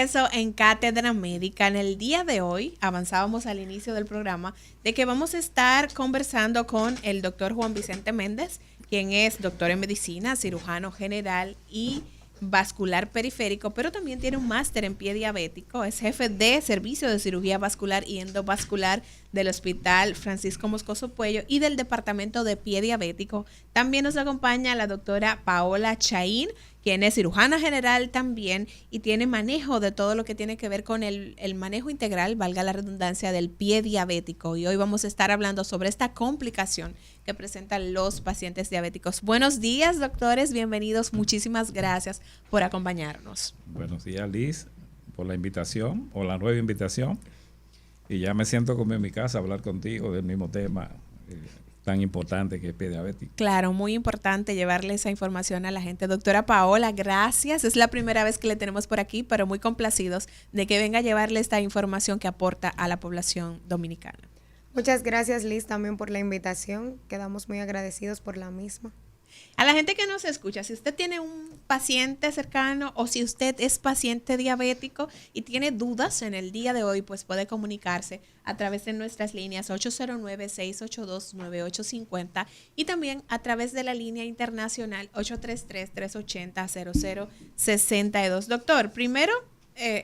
regreso en Cátedra Médica. En el día de hoy, avanzábamos al inicio del programa, de que vamos a estar conversando con el doctor Juan Vicente Méndez, quien es doctor en medicina, cirujano general y vascular periférico, pero también tiene un máster en pie diabético. Es jefe de servicio de cirugía vascular y endovascular del Hospital Francisco Moscoso Puello y del departamento de pie diabético. También nos acompaña la doctora Paola Chaín, quien es cirujana general también y tiene manejo de todo lo que tiene que ver con el manejo integral, valga la redundancia, del pie diabético. Y hoy vamos a estar hablando sobre esta complicación que presentan los pacientes diabéticos. Buenos días, doctores, bienvenidos. Muchísimas gracias por acompañarnos. Buenos días, Liz, por la invitación, o la nueva invitación. Y ya me siento como en mi casa a hablar contigo del mismo tema tan importante que es pie diabético. Claro, muy importante llevarle esa información a la gente. Doctora Paola, gracias. Es la primera vez que le tenemos por aquí, pero muy complacidos de que venga a llevarle esta información que aporta a la población dominicana. Muchas gracias, Liz, también por la invitación. Quedamos muy agradecidos por la misma. A la gente que nos escucha, si usted tiene un paciente cercano o si usted es paciente diabético y tiene dudas en el día de hoy, pues puede comunicarse a través de nuestras líneas 809-682-9850 y también a través de la línea internacional 833-380-0062. Doctor, primero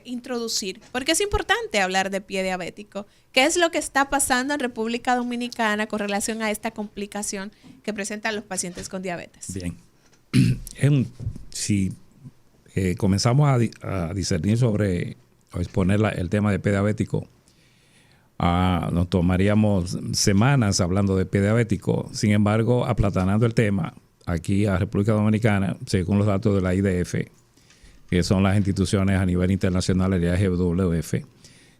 introducir, porque es importante hablar de pie diabético. ¿Qué es lo que está pasando en República Dominicana con relación a esta complicación que presentan los pacientes con diabetes? Bien, si comenzamos a discernir sobre o exponer el tema de pie diabético, nos tomaríamos semanas hablando de pie diabético. Sin embargo, aplatanando el tema, aquí a República Dominicana, según los datos de la IDF, que son las instituciones a nivel internacional de la IWF,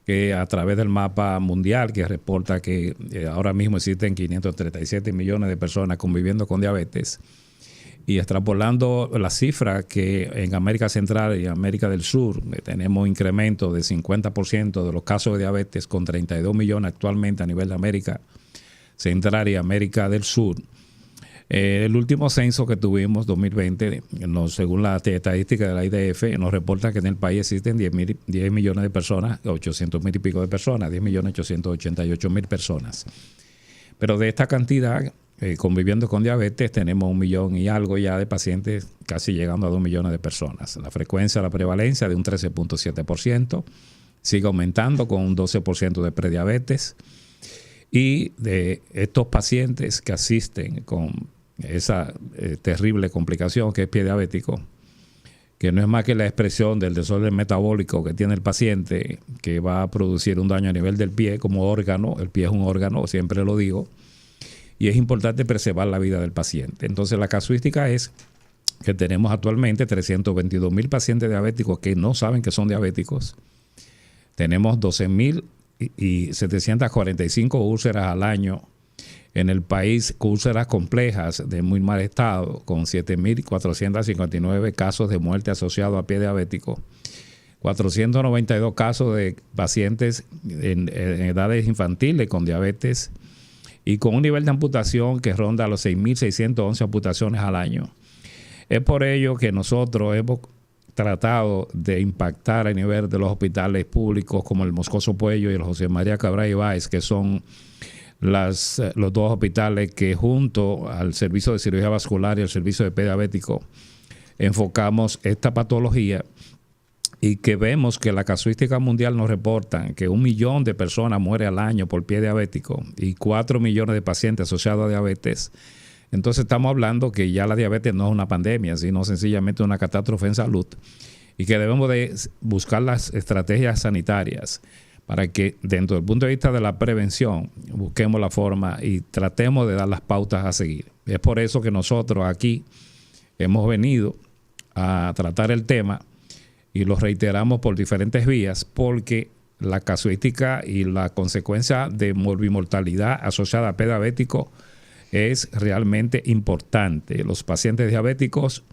que a través del mapa mundial que reporta que ahora mismo existen 537 millones de personas conviviendo con diabetes, y extrapolando la cifra que en América Central y América del Sur tenemos un incremento de 50% de los casos de diabetes, con 32 millones actualmente a nivel de América Central y América del Sur. El último censo que tuvimos, 2020, según la estadística de la IDF, nos reporta que en el país existen 10 millones de personas, 800,000 y pico de personas, 10.888.000 personas. Pero de esta cantidad, conviviendo con diabetes, tenemos 1 millón y algo ya de pacientes, casi llegando a 2 millones de personas. La frecuencia, la prevalencia de un 13.7%, sigue aumentando con un 12% de prediabetes. Y de estos pacientes que asisten con esa terrible complicación que es pie diabético, que no es más que la expresión del desorden metabólico que tiene el paciente, que va a producir un daño a nivel del pie como órgano. El pie es un órgano, siempre lo digo, y es importante preservar la vida del paciente. Entonces la casuística es que tenemos actualmente 322,000 pacientes diabéticos que no saben que son diabéticos. Tenemos 12,745 úlceras al año en el país, úlceras complejas de muy mal estado, con 7,459 casos de muerte asociados a pie diabético, 492 casos de pacientes en edades infantiles con diabetes y con un nivel de amputación que ronda los 6,611 amputaciones al año. Es por ello que nosotros hemos tratado de impactar a nivel de los hospitales públicos como el Moscoso Puello y el José María Cabral Ibáez, que son los dos hospitales que junto al servicio de cirugía vascular y el servicio de pie diabético enfocamos esta patología, y que vemos que la casuística mundial nos reporta que 1 millón de personas muere al año por pie diabético y 4 millones de pacientes asociados a diabetes. Entonces estamos hablando que ya la diabetes no es una pandemia, sino sencillamente una catástrofe en salud, y que debemos de buscar las estrategias sanitarias para que dentro del punto de vista de la prevención busquemos la forma y tratemos de dar las pautas a seguir. Es por eso que nosotros aquí hemos venido a tratar el tema y lo reiteramos por diferentes vías, porque la casuística y la consecuencia de morbimortalidad asociada a pie diabético es realmente importante. Los pacientes diabéticos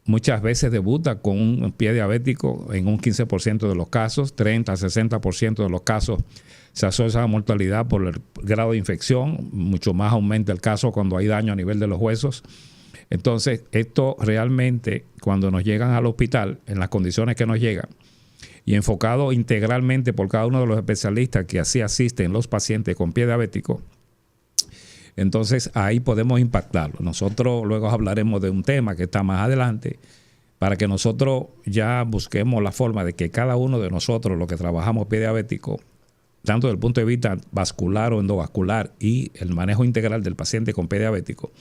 muchas veces debutan con un pie diabético en un 15% de los casos, 30-60% de los casos se asocia a mortalidad por el grado de infección, mucho más aumenta el caso cuando hay daño a nivel de los huesos. Entonces, esto realmente, cuando nos llegan al hospital, en las condiciones que nos llegan, y enfocado integralmente por cada uno de los especialistas que así asisten los pacientes con pie diabético, entonces ahí podemos impactarlo. Nosotros luego hablaremos de un tema que está más adelante, para que nosotros ya busquemos la forma de que cada uno de nosotros, los que trabajamos pie diabético, tanto desde el punto de vista vascular o endovascular y el manejo integral del paciente con pie diabético,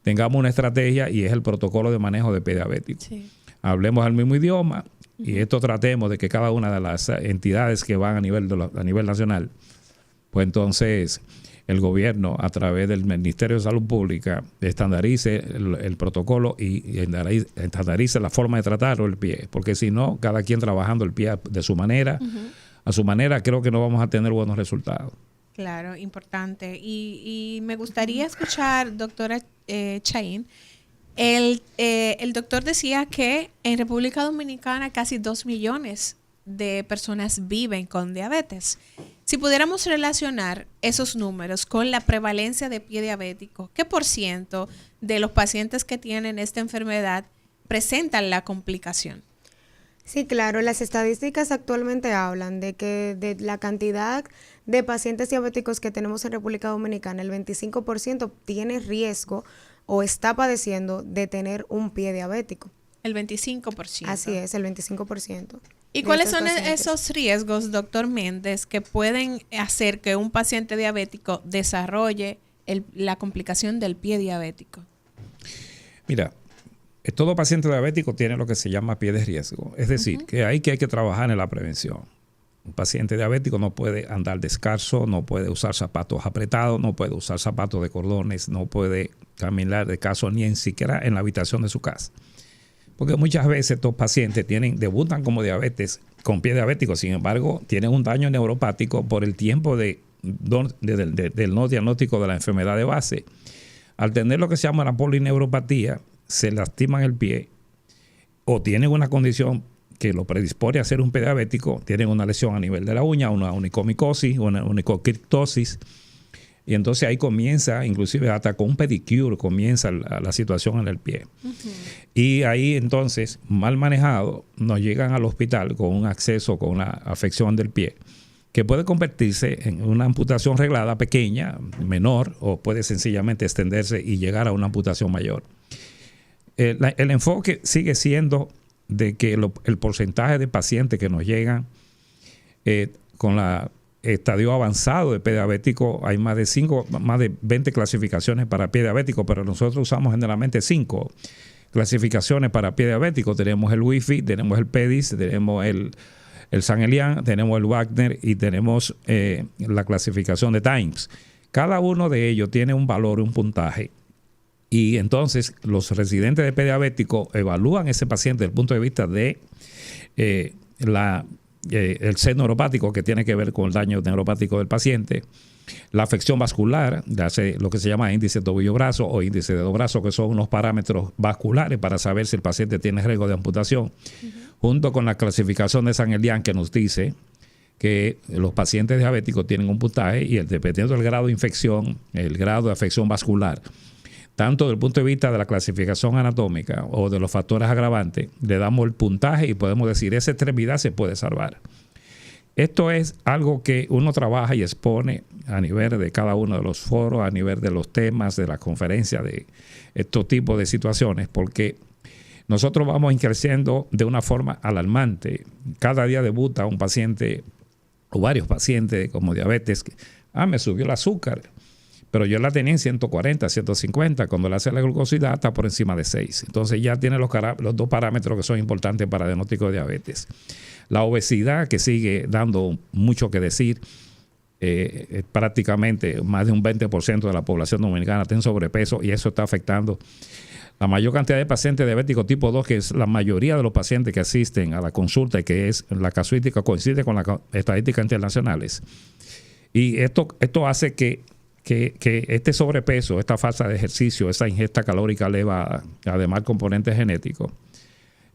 tengamos una estrategia y es el protocolo de manejo de pie diabético. Sí. Hablemos el mismo idioma y esto tratemos de que cada una de las entidades que van a nivel nacional, pues entonces el gobierno a través del Ministerio de Salud Pública estandarice el protocolo y estandarice la forma de tratarlo el pie, porque si no, cada quien trabajando el pie de su manera, a su manera, creo que no vamos a tener buenos resultados. Claro, importante. Y me gustaría escuchar, doctora Chaín, el doctor decía que en República Dominicana casi 2 millones de personas viven con diabetes. Si pudiéramos relacionar esos números con la prevalencia de pie diabético, ¿qué % de los pacientes que tienen esta enfermedad presentan la complicación? Sí, claro, las estadísticas actualmente hablan de que de la cantidad de pacientes diabéticos que tenemos en República Dominicana, el 25% tiene riesgo o está padeciendo de tener un pie diabético. El 25%. Así es, el 25%. ¿Y cuáles son esos riesgos, doctor Méndez, que pueden hacer que un paciente diabético desarrolle la complicación del pie diabético? Mira, todo paciente diabético tiene lo que se llama pie de riesgo. Es decir, que hay que trabajar en la prevención. Un paciente diabético no puede andar descalzo, no puede usar zapatos apretados, no puede usar zapatos de cordones, no puede caminar descalzo ni en siquiera en la habitación de su casa. Porque muchas veces estos pacientes debutan como diabetes, con pie diabético, sin embargo, tienen un daño neuropático por el tiempo del no diagnóstico de la enfermedad de base. Al tener lo que se llama la polineuropatía, se lastiman el pie o tienen una condición que lo predispone a ser un pie diabético, tienen una lesión a nivel de la uña, una onicomicosis, una onicocriptosis, y entonces ahí comienza, inclusive hasta con un pedicure, comienza la situación en el pie. Y ahí entonces, mal manejado, nos llegan al hospital con un acceso, con una afección del pie, que puede convertirse en una amputación reglada pequeña, menor, o puede sencillamente extenderse y llegar a una amputación mayor. El enfoque sigue siendo de que el porcentaje de pacientes que nos llegan con la estadio avanzado de pie diabético, hay más de 20 clasificaciones para pie diabético, pero nosotros usamos generalmente 5 clasificaciones para pie diabético. Tenemos el Wi-Fi, tenemos el PEDIS, tenemos el San Elian, tenemos el Wagner y tenemos la clasificación de Times. Cada uno de ellos tiene un valor, un puntaje. Y entonces los residentes de pie diabético evalúan ese paciente desde el punto de vista de el sed neuropático, que tiene que ver con el daño neuropático del paciente, la afección vascular, lo que se llama índice tobillo-brazo o índice de dedo-brazo, que son unos parámetros vasculares para saber si el paciente tiene riesgo de amputación, junto con la clasificación de San Elian, que nos dice que los pacientes diabéticos tienen un puntaje y dependiendo del grado de infección, el grado de afección vascular, tanto desde el punto de vista de la clasificación anatómica o de los factores agravantes, le damos el puntaje y podemos decir esa extremidad se puede salvar. Esto es algo que uno trabaja y expone a nivel de cada uno de los foros, a nivel de los temas, de las conferencias, de estos tipos de situaciones, porque nosotros vamos creciendo de una forma alarmante. Cada día debuta un paciente o varios pacientes como diabetes. Me subió el azúcar, pero yo la tenía en 140, 150. Cuando le hace la glucosidad está por encima de 6. Entonces ya tiene los 2 parámetros que son importantes para el diagnóstico de diabetes. La obesidad, que sigue dando mucho que decir. Prácticamente más de un 20% de la población dominicana está en sobrepeso y eso está afectando la mayor cantidad de pacientes diabéticos tipo 2, que es la mayoría de los pacientes que asisten a la consulta y que es la casuística, coincide con las estadísticas internacionales. Y esto hace que este sobrepeso, esta falta de ejercicio, esa ingesta calórica elevada, además componentes genéticos,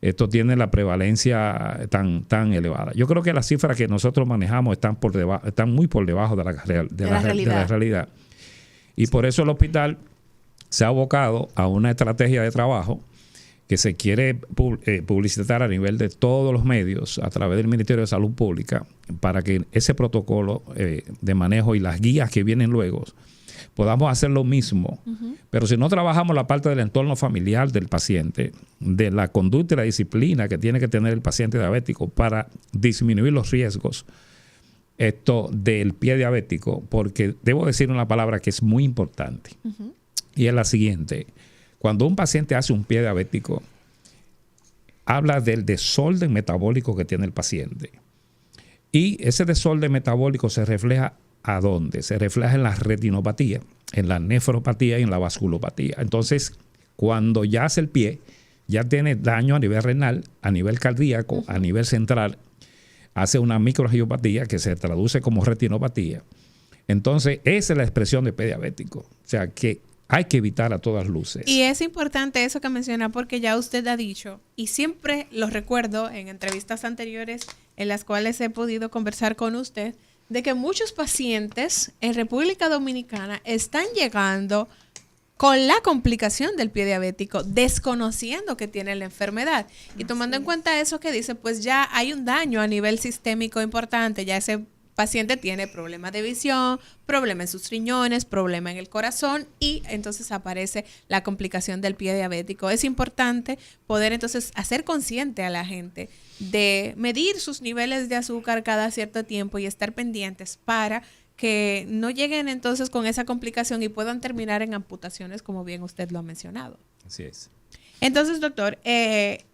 esto tiene la prevalencia tan elevada. Yo creo que las cifras que nosotros manejamos están muy por debajo de la realidad. Y por eso el hospital se ha abocado a una estrategia de trabajo que se quiere publicitar a nivel de todos los medios a través del Ministerio de Salud Pública para que ese protocolo de manejo y las guías que vienen luego podamos hacer lo mismo. Pero si no trabajamos la parte del entorno familiar del paciente, de la conducta y la disciplina que tiene que tener el paciente diabético para disminuir los riesgos del pie diabético, porque debo decir una palabra que es muy importante, y es la siguiente. Cuando un paciente hace un pie diabético, habla del desorden metabólico que tiene el paciente. Y ese desorden metabólico se refleja ¿a dónde? Se refleja en la retinopatía, en la nefropatía y en la vasculopatía. Entonces, cuando ya hace el pie, ya tiene daño a nivel renal, a nivel cardíaco, a nivel central, hace una microangiopatía que se traduce como retinopatía. Entonces, esa es la expresión de pie diabético. O sea, que hay que evitar a todas luces. Y es importante eso que menciona porque ya usted ha dicho, y siempre lo recuerdo en entrevistas anteriores en las cuales he podido conversar con usted, de que muchos pacientes en República Dominicana están llegando con la complicación del pie diabético, desconociendo que tienen la enfermedad. Y tomando en cuenta eso que dice, pues ya hay un daño a nivel sistémico importante, ya ese paciente tiene problemas de visión, problema en sus riñones, problema en el corazón y entonces aparece la complicación del pie diabético. Es importante poder entonces hacer consciente a la gente de medir sus niveles de azúcar cada cierto tiempo y estar pendientes para que no lleguen entonces con esa complicación y puedan terminar en amputaciones, como bien usted lo ha mencionado. Así es. Entonces, doctor,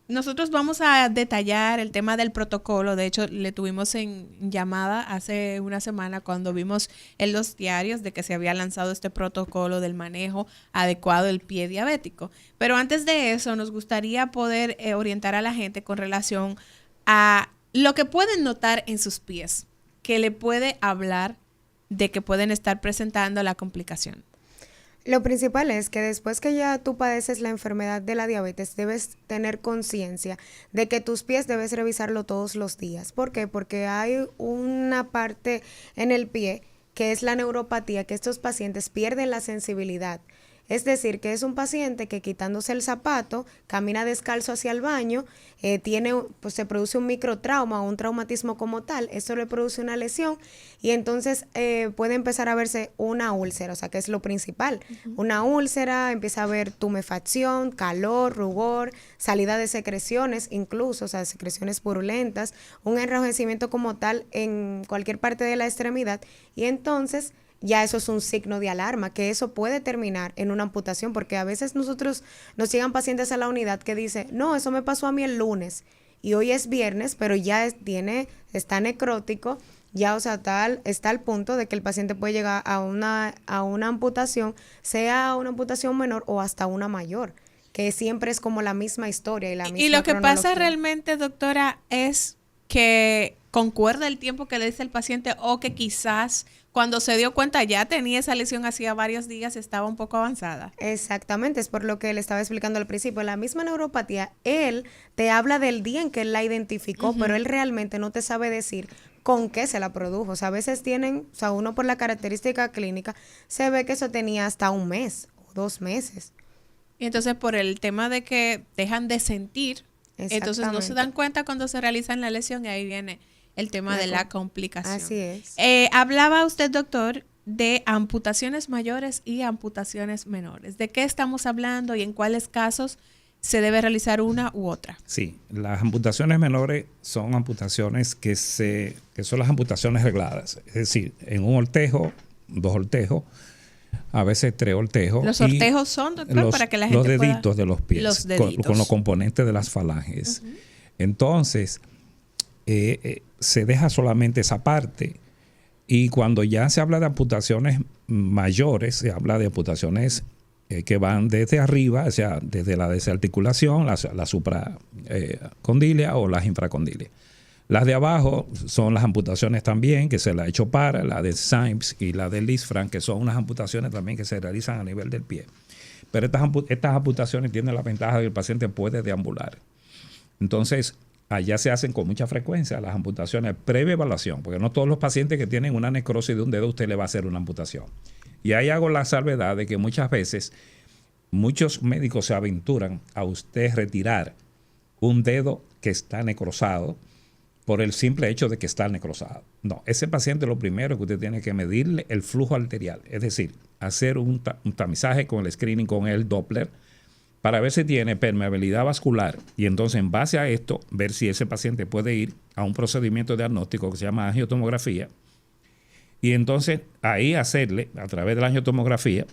nosotros vamos a detallar el tema del protocolo. De hecho, le tuvimos en llamada hace una semana cuando vimos en los diarios de que se había lanzado este protocolo del manejo adecuado del pie diabético. Pero antes de eso, nos gustaría poder orientar a la gente con relación a lo que pueden notar en sus pies, que le puede hablar de que pueden estar presentando la complicación. Lo principal es que después que ya tú padeces la enfermedad de la diabetes, debes tener conciencia de que tus pies debes revisarlo todos los días. ¿Por qué? Porque hay una parte en el pie que es la neuropatía, que estos pacientes pierden la sensibilidad. Es decir, que es un paciente que quitándose el zapato, camina descalzo hacia el baño, pues se produce un microtrauma o un traumatismo como tal, esto le produce una lesión y entonces puede empezar a verse una úlcera, o sea que es lo principal. Una úlcera, empieza a haber tumefacción, calor, rubor, salida de secreciones incluso, o sea, secreciones purulentas, un enrojecimiento como tal en cualquier parte de la extremidad y entonces ya eso es un signo de alarma, que eso puede terminar en una amputación, porque a veces nosotros nos llegan pacientes a la unidad que dicen, no, eso me pasó a mí el lunes y hoy es viernes, pero ya está necrótico, ya o sea, está al punto de que el paciente puede llegar a una amputación, sea una amputación menor o hasta una mayor, que siempre es como la misma historia y la misma Y lo que cronología. pasa realmente, doctora, es que concuerda el tiempo que le dice el paciente o que quizás cuando se dio cuenta ya tenía esa lesión hacía varios días, estaba un poco avanzada. Exactamente, es por lo que le estaba explicando al principio. La misma neuropatía, él te habla del día en que él la identificó, pero él realmente no te sabe decir con qué se la produjo. O sea, a veces uno por la característica clínica se ve que eso tenía hasta un mes o 2 meses. Y entonces por el tema de que dejan de sentir, entonces no se dan cuenta cuando se realizan la lesión y ahí viene el tema de la complicación. Así es. Hablaba usted, doctor, de amputaciones mayores y amputaciones menores. ¿De qué estamos hablando y en cuáles casos se debe realizar una u otra? Sí, las amputaciones menores son amputaciones que son las amputaciones regladas. Es decir, en un ortejo, 2 ortejos, a veces 3 ortejos. Los ortejos son, doctor, para que la gente los deditos de los pies, los deditos. con los componentes de las falanges. Entonces, se deja solamente esa parte y cuando ya se habla de amputaciones mayores, se habla de amputaciones que van desde arriba, o sea, desde la desarticulación, la supracondilia o las infracondilias. Las de abajo son las amputaciones también que se la ha hecho para, la de Symes y la de Lisfranc, que son unas amputaciones también que se realizan a nivel del pie. Pero estas amputaciones tienen la ventaja de que el paciente puede deambular. Entonces, allá se hacen con mucha frecuencia las amputaciones previa evaluación, porque no todos los pacientes que tienen una necrosis de un dedo usted le va a hacer una amputación. Y ahí hago la salvedad de que muchas veces muchos médicos se aventuran a usted retirar un dedo que está necrosado por el simple hecho de que está necrosado. No, ese paciente lo primero que usted tiene que medirle el flujo arterial, es decir, hacer un tamizaje con el screening, con el Doppler, para ver si tiene permeabilidad vascular y entonces en base a esto ver si ese paciente puede ir a un procedimiento diagnóstico que se llama angiotomografía y entonces ahí hacerle a través de la angiotomografía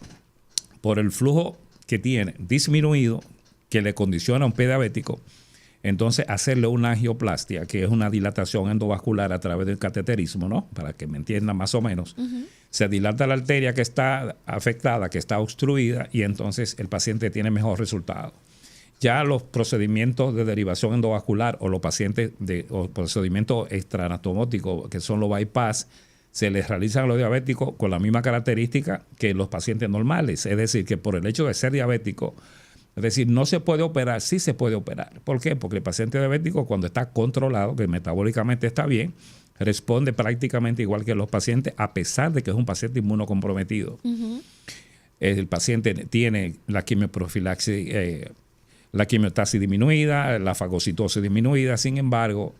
por el flujo que tiene disminuido que le condiciona a un pie diabético, entonces hacerle una angioplastia, que es una dilatación endovascular a través del cateterismo, ¿no? Para que me entiendan más o menos. Se dilata la arteria que está afectada, que está obstruida, y entonces el paciente tiene mejor resultado. Ya los procedimientos de derivación endovascular o los pacientes o procedimientos extraanatomóticos, que son los bypass, se les realizan a los diabéticos con la misma característica que los pacientes normales. Es decir, que por el hecho de ser diabético, es decir, no se puede operar, sí se puede operar. ¿Por qué? Porque el paciente diabético, cuando está controlado, que metabólicamente está bien, responde prácticamente igual que los pacientes, a pesar de que es un paciente inmunocomprometido. El paciente tiene la quimioprofilaxis, la quimiotaxis disminuida, la fagocitosis disminuida. Sin embargo,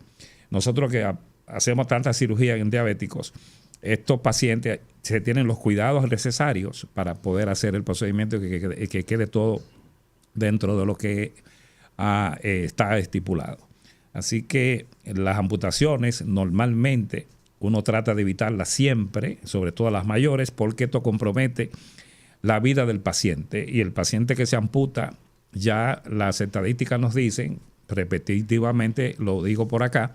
nosotros que hacemos tanta cirugía en diabéticos, estos pacientes se tienen los cuidados necesarios para poder hacer el procedimiento que quede todo dentro de lo que está estipulado. Así que las amputaciones normalmente uno trata de evitarlas siempre, sobre todo las mayores, porque esto compromete la vida del paciente. Y el paciente que se amputa, ya las estadísticas nos dicen, repetitivamente lo digo por acá,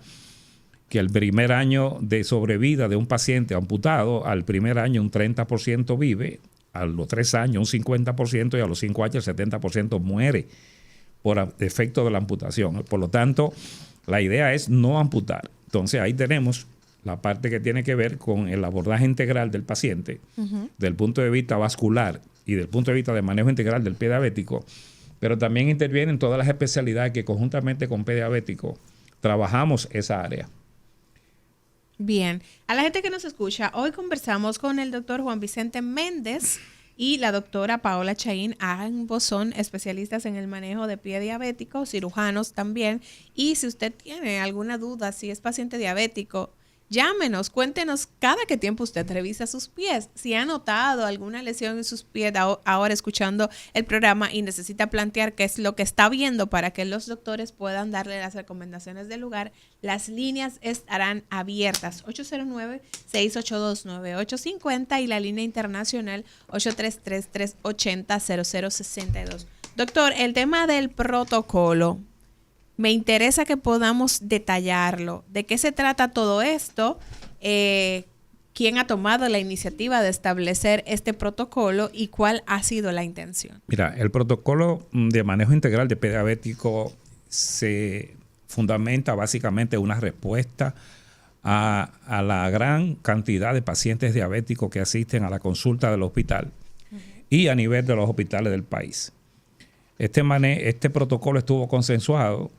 que el primer año de sobrevida de un paciente amputado, al primer año un 30% vive, a los 3 años un 50% y a los 5 años el 70% muere por efecto de la amputación. Por lo tanto, la idea es no amputar. Entonces ahí tenemos la parte que tiene que ver con el abordaje integral del paciente, del punto de vista vascular y del punto de vista de manejo integral del pie diabético, pero también intervienen todas las especialidades que conjuntamente con pie diabético trabajamos esa área. Bien, a la gente que nos escucha, hoy conversamos con el doctor Juan Vicente Méndez y la doctora Paola Chaín. Ambos son especialistas en el manejo de pie diabético, cirujanos también. Y si usted tiene alguna duda, si es paciente diabético, llámenos, cuéntenos cada qué tiempo usted revisa sus pies. Si ha notado alguna lesión en sus pies ahora escuchando el programa y necesita plantear qué es lo que está viendo para que los doctores puedan darle las recomendaciones del lugar, las líneas estarán abiertas. 809-682-9850 y la línea internacional 833-380-0062. Doctor, el tema del protocolo. Me interesa que podamos detallarlo. ¿De qué se trata todo esto? ¿Quién ha tomado la iniciativa de establecer este protocolo y cuál ha sido la intención? Mira, el protocolo de manejo integral de pie diabético se fundamenta básicamente en una respuesta a la gran cantidad de pacientes diabéticos que asisten a la consulta del hospital y a nivel de los hospitales del país. Este protocolo estuvo consensuado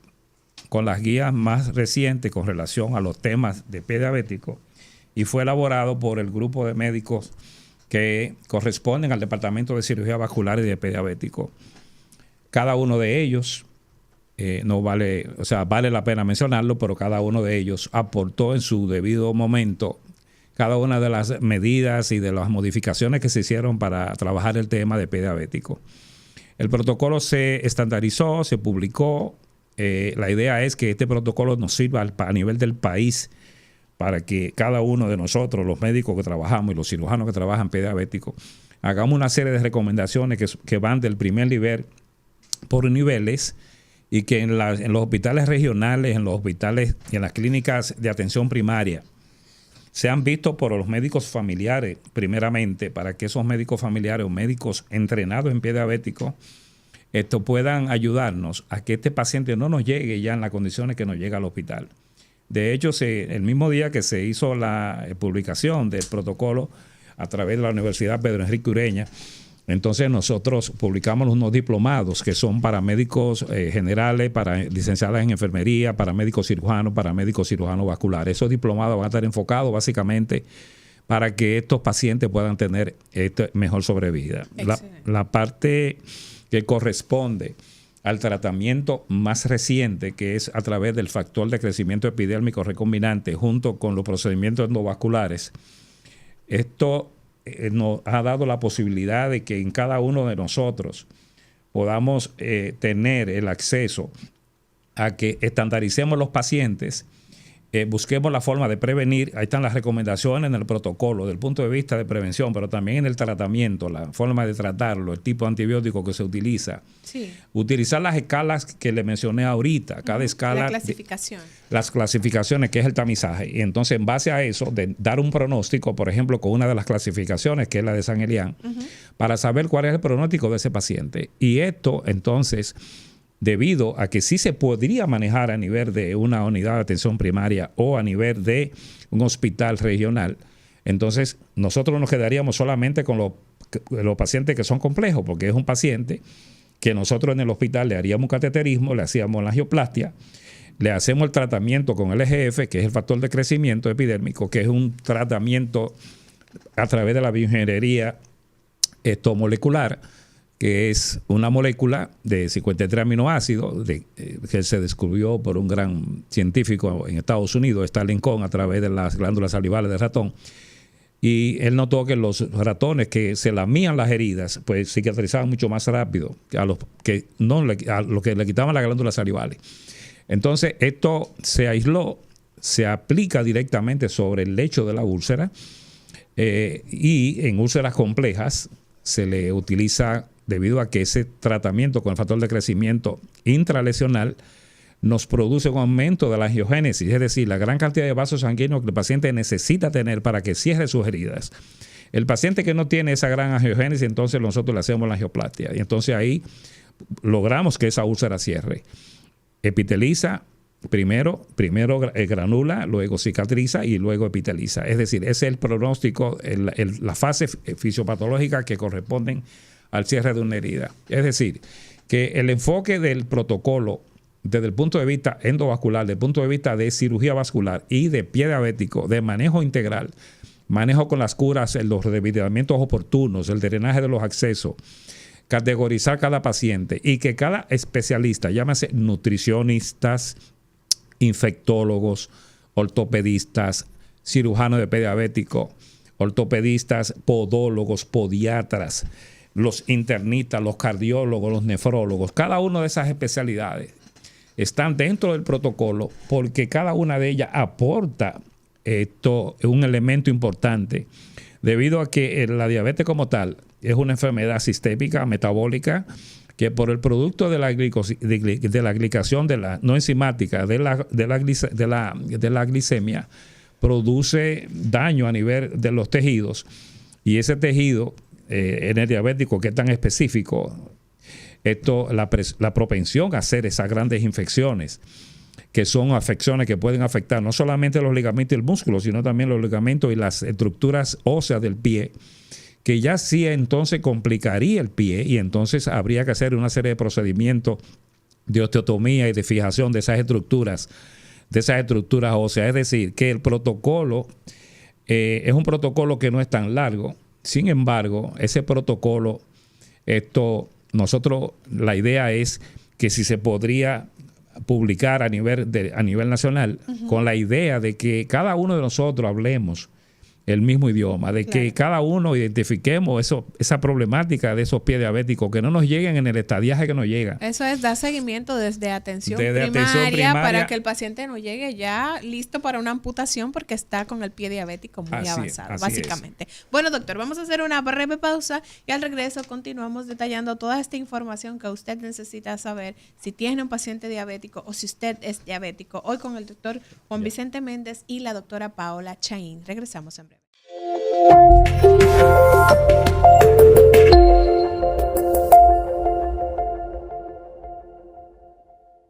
con las guías más recientes con relación a los temas de pie diabético y fue elaborado por el grupo de médicos que corresponden al Departamento de Cirugía Vascular y de Pie Diabético. Cada uno de ellos, vale la pena mencionarlo, pero cada uno de ellos aportó en su debido momento cada una de las medidas y de las modificaciones que se hicieron para trabajar el tema de pie diabético. El protocolo se estandarizó, se publicó. La idea es que este protocolo nos sirva a nivel del país para que cada uno de nosotros, los médicos que trabajamos y los cirujanos que trabajan en pie diabético, hagamos una serie de recomendaciones que van del primer nivel por niveles y que en los hospitales regionales, en los hospitales y en las clínicas de atención primaria sean vistos por los médicos familiares primeramente, para que esos médicos familiares o médicos entrenados en pie diabético puedan ayudarnos a que este paciente no nos llegue ya en las condiciones que nos llega al hospital. De hecho, el mismo día que se hizo la publicación del protocolo a través de la Universidad Pedro Enrique Ureña, entonces nosotros publicamos unos diplomados que son para médicos generales, para licenciadas en enfermería, para médicos cirujanos vasculares. Esos diplomados van a estar enfocados básicamente para que estos pacientes puedan tener mejor sobrevida. La parte que corresponde al tratamiento más reciente, que es a través del factor de crecimiento epidérmico recombinante junto con los procedimientos endovasculares, esto nos ha dado la posibilidad de que en cada uno de nosotros podamos tener el acceso a que estandaricemos los pacientes, busquemos la forma de prevenir. Ahí están las recomendaciones en el protocolo del punto de vista de prevención, pero también en el tratamiento, la forma de tratarlo, el tipo de antibiótico que se utiliza. Sí. Utilizar las escalas que le mencioné ahorita, cada escala. La clasificación. Las clasificaciones, que es el tamizaje. Y entonces, en base a eso, de dar un pronóstico, por ejemplo, con una de las clasificaciones, que es la de San Elián, para saber cuál es el pronóstico de ese paciente. Y esto, entonces, debido a que sí se podría manejar a nivel de una unidad de atención primaria o a nivel de un hospital regional, entonces nosotros nos quedaríamos solamente con los pacientes que son complejos, porque es un paciente que nosotros en el hospital le haríamos un cateterismo, le hacíamos la angioplastia, le hacemos el tratamiento con el EGF, que es el factor de crecimiento epidérmico, que es un tratamiento a través de la bioingeniería molecular, que es una molécula de 53 aminoácidos que se descubrió por un gran científico en Estados Unidos, Stanley Cohen, a través de las glándulas salivales del ratón. Y él notó que los ratones que se lamían las heridas, pues cicatrizaban mucho más rápido a los que le quitaban las glándulas salivales. Entonces, esto se aisló, se aplica directamente sobre el lecho de la úlcera, y en úlceras complejas se le utiliza, debido a que ese tratamiento con el factor de crecimiento intralesional nos produce un aumento de la angiogénesis, es decir, la gran cantidad de vasos sanguíneos que el paciente necesita tener para que cierre sus heridas. El paciente que no tiene esa gran angiogénesis, entonces nosotros le hacemos la angioplastia y entonces ahí logramos que esa úlcera cierre. Epiteliza, primero granula, luego cicatriza y luego epiteliza. Es decir, ese es el pronóstico, la fase fisiopatológica que corresponden al cierre de una herida. Es decir, que el enfoque del protocolo desde el punto de vista endovascular, desde el punto de vista de cirugía vascular y de pie diabético, de manejo integral, manejo con las curas, los debilitamientos oportunos, el drenaje de los accesos, categorizar cada paciente y que cada especialista, llámese nutricionistas, infectólogos, ortopedistas, cirujanos de pie diabético, ortopedistas, podólogos, podiatras, los internistas, los cardiólogos, los nefrólogos, cada una de esas especialidades están dentro del protocolo porque cada una de ellas aporta un elemento importante, debido a que la diabetes como tal es una enfermedad sistémica, metabólica, que por el producto de la glicación no enzimática de la glicemia produce daño a nivel de los tejidos, y ese tejido en el diabético, que es tan específico, la propensión a hacer esas grandes infecciones, que son afecciones que pueden afectar no solamente los ligamentos y el músculo, sino también los ligamentos y las estructuras óseas del pie, que ya sí entonces complicaría el pie y entonces habría que hacer una serie de procedimientos de osteotomía y de fijación de esas estructuras óseas. Es decir, que el protocolo es un protocolo que no es tan largo. Sin embargo, ese protocolo, la idea es que si se podría publicar a nivel nacional, con la idea de que cada uno de nosotros hablemos el mismo idioma, de que cada uno identifiquemos esa problemática de esos pies diabéticos, que no nos lleguen en el estadiaje que nos llega. Eso es dar seguimiento desde atención primaria para que el paciente no llegue ya listo para una amputación porque está con el pie diabético muy avanzado, básicamente. Bueno, doctor, vamos a hacer una breve pausa y al regreso continuamos detallando toda esta información que usted necesita saber si tiene un paciente diabético o si usted es diabético. Hoy con el doctor Juan Vicente Méndez y la doctora Paola Chaín. Regresamos en breve.